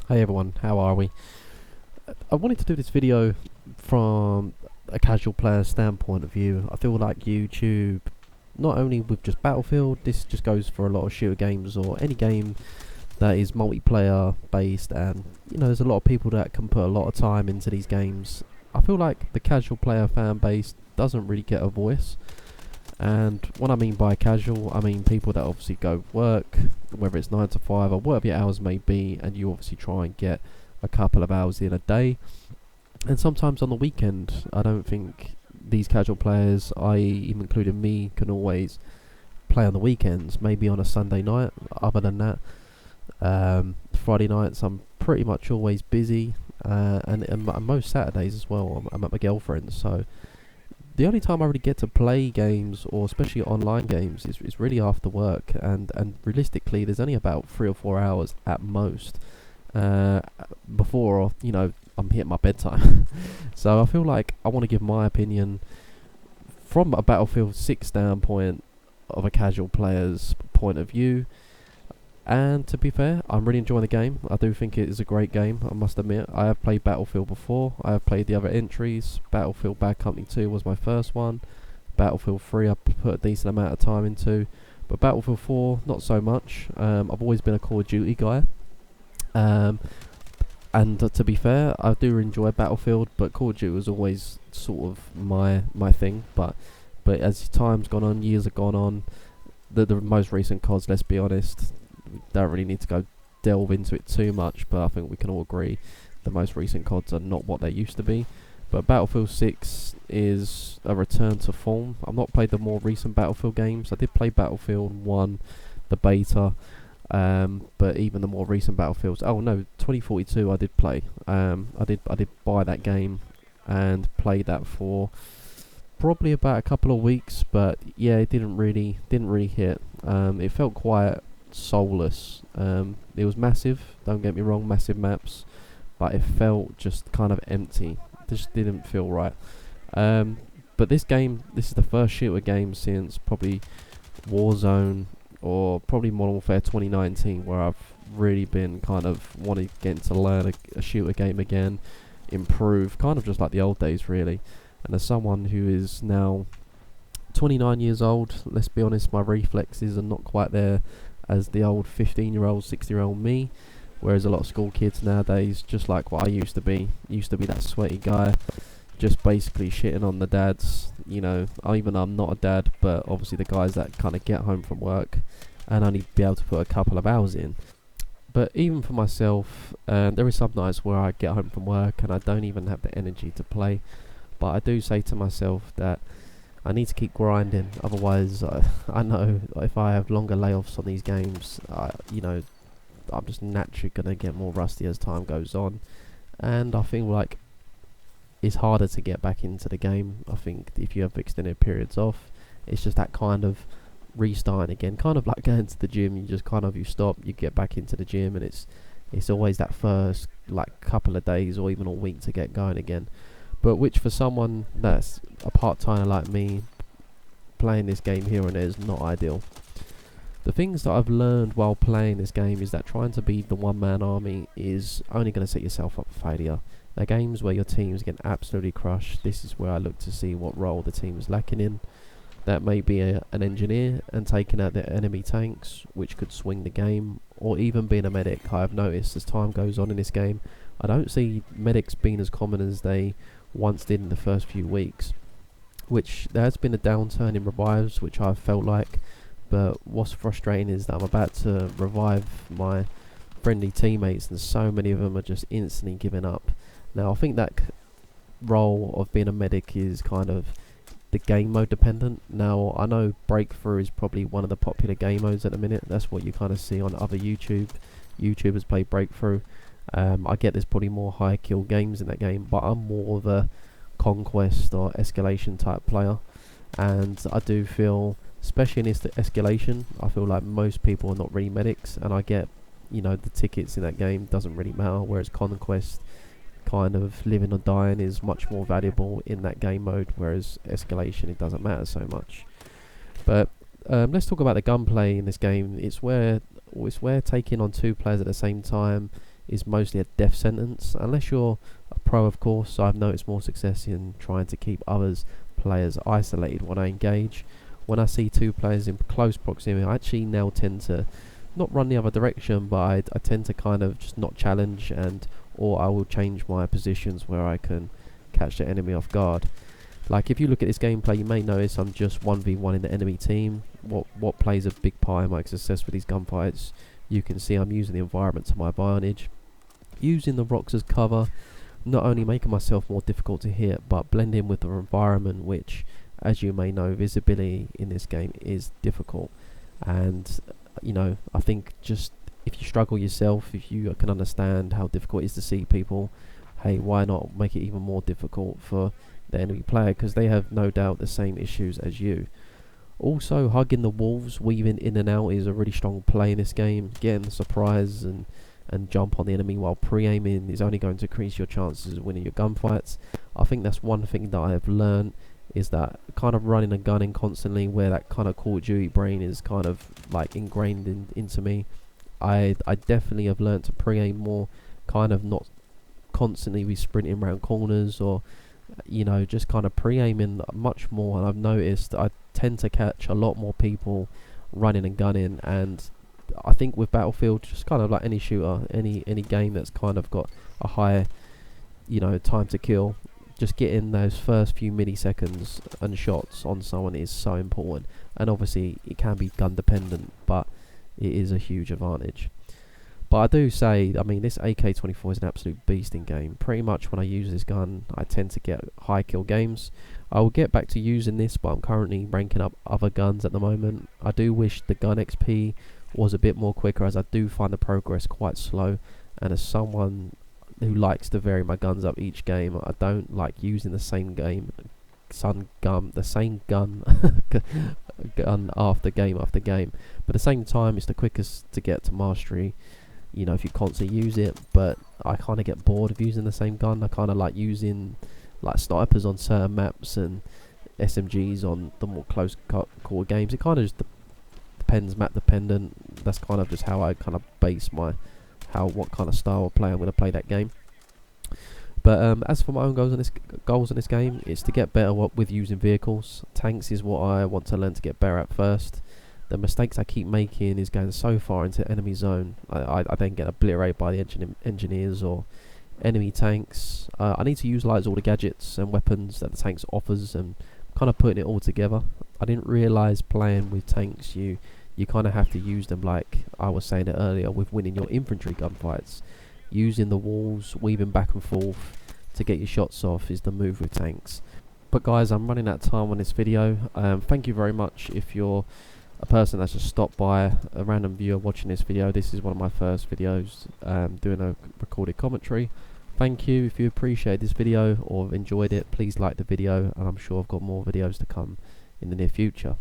Hey everyone, how are we? I wanted to do this video from a casual player standpoint of view. I feel like YouTube, not only with just Battlefield, this just goes for a lot of shooter games or any game that is multiplayer based, and there's a lot of people that can put a lot of time into these games. I feel like the casual player fan base doesn't really get a voice. And what I mean by casual, I mean people that obviously go work, whether it's 9 to 5 or whatever your hours may be, and you obviously try and get a couple of hours in a day. And sometimes on the weekend, I don't think these casual players, I.e. even including me, can always play on the weekends. Maybe on a Sunday night. Other than that, Friday nights I'm pretty much always busy, and most Saturdays as well. I'm at my girlfriend's, so the only time I really get to play games, or especially online games, is really after work, and realistically there's only about 3 or 4 hours at most before I'm hitting my bedtime. So I feel like I want to give my opinion from a Battlefield 6 standpoint, of a casual player's point of view. And to be fair, I'm really enjoying the game. I do think it is a great game, I must admit. I have played Battlefield before. I have played the other entries. Battlefield Bad Company 2 was my first one. Battlefield 3 I put a decent amount of time into. But Battlefield 4, not so much. I've always been a Call of Duty guy. And to be fair, I do enjoy Battlefield, but Call of Duty was always sort of my thing. But as time's gone on, years have gone on, the most recent CODs, let's be honest, we don't really need to delve into it too much, but I think we can all agree the most recent CODs are not what they used to be. But Battlefield 6 is a return to form. I've not played the more recent Battlefield games. I did play Battlefield 1, the beta, but even the more recent Battlefields. Oh no, 2042 I did play. I did buy that game and play that for probably about a couple of weeks, but yeah, it didn't really hit. It felt quite soulless. It was massive, don't get me wrong, massive maps, but it felt just kind of empty. It just didn't feel right. But this is the first shooter game since probably Warzone, or probably Modern Warfare 2019, where I've really been kind of wanting to learn a shooter game again, improve, kind of just like the old days really. And as someone who is now 29 years old, let's be honest, my reflexes are not quite there as the old 15-year-old, 60-year-old me. Whereas a lot of school kids nowadays, just like what I used to be that sweaty guy, just basically shitting on the dads. Even though I'm not a dad, but obviously the guys that kind of get home from work and only be able to put a couple of hours in. But even for myself, there is some nights where I get home from work and I don't even have the energy to play. But I do say to myself that I need to keep grinding, otherwise I know if I have longer layoffs on these games, I'm just naturally going to get more rusty as time goes on. And I feel like it's harder to get back into the game. I think if you have extended periods off, it's just that kind of restarting again, kind of like going to the gym. You stop, you get back into the gym, and it's always that first couple of days or even a week to get going again. But which for someone that's a part-timer like me, playing this game here and there is not ideal. The things that I've learned while playing this game is that trying to be the one-man army is only going to set yourself up for failure. There are games where your teams get absolutely crushed. This is where I look to see what role the team is lacking in. That may be an engineer and taking out the enemy tanks, which could swing the game, or even being a medic. I have noticed as time goes on in this game, I don't see medics being as common as they once did in the first few weeks, which there has been a downturn in revives, which I've felt like. But what's frustrating is that I'm about to revive my friendly teammates and so many of them are just instantly giving up. Now I think that role of being a medic is kind of the game mode dependent. Now I know Breakthrough is probably one of the popular game modes at the minute. That's what you kind of see on other YouTubers play Breakthrough. I get there's probably more high kill games in that game, but I'm more of a conquest or escalation type player, and I do feel, especially in this escalation, I feel like most people are not really medics, and I get, the tickets in that game doesn't really matter, whereas conquest, kind of living or dying, is much more valuable in that game mode, whereas escalation, it doesn't matter so much. But let's talk about the gunplay in this game. It's where taking on two players at the same time is mostly a death sentence, unless you're a pro, of course. So I've noticed more success in trying to keep players isolated when I engage. When I see two players in close proximity, I actually now tend to not run the other direction, but I tend to kind of just not challenge, or I will change my positions where I can catch the enemy off guard. Like, if you look at this gameplay, you may notice I'm just 1v1 in the enemy team. What plays a big part in my success with these gunfights? You can see I'm using the environment to my advantage, using the rocks as cover, not only making myself more difficult to hit, but blending with the environment, which, as you may know, visibility in this game is difficult. And I think just if you struggle yourself, if you can understand how difficult it is to see people, hey, why not make it even more difficult for the enemy player, because they have no doubt the same issues as you. Also, hugging the walls, weaving in and out is a really strong play in this game. Getting the surprise and jump on the enemy while pre-aiming is only going to increase your chances of winning your gunfights. I think that's one thing that I have learned, is that kind of running and gunning constantly, where that kind of Call of Duty brain is kind of like ingrained into me. I definitely have learned to pre-aim more, kind of not constantly be sprinting around corners, or just kind of pre-aiming much more. And I've noticed I tend to catch a lot more people running and gunning, and I think with Battlefield, just kind of like any shooter, any game that's kind of got a high time to kill, just getting those first few milliseconds and shots on someone is so important. And obviously it can be gun dependent, but it is a huge advantage. But I do say, I mean, this AK-24 is an absolute beast in game. Pretty much when I use this gun, I tend to get high kill games. I will get back to using this, but I'm currently ranking up other guns at the moment. I do wish the gun XP was a bit more quicker, as I do find the progress quite slow. And as someone who likes to vary my guns up each game, I don't like using the same gun gun after game after game. But at the same time, it's the quickest to get to mastery, if you constantly use it. But I kind of get bored of using the same gun. I kind of like using like snipers on certain maps and SMGs on the more close core games. It kind of just depends, map dependent. That's kind of just how I kind of base what kind of style of play I'm going to play that game. But as for my own goals in this game, it's to get better with using vehicles. Tanks is what I want to learn to get better at first. The mistakes I keep making is going so far into enemy zone. I then get obliterated by the engineers or enemy tanks. I need to utilize all the gadgets and weapons that the tanks offers, and kind of putting it all together. I didn't realize playing with tanks, you kind of have to use them, like I was saying it earlier, with winning your infantry gunfights. Using the walls, weaving back and forth to get your shots off is the move with tanks. But guys, I'm running out of time on this video. Thank you very much if you're a person that's just stopped by, a random viewer watching this video. This is one of my first videos doing a recorded commentary. Thank you. If you appreciate this video or enjoyed it, please like the video, and I'm sure I've got more videos to come in the near future.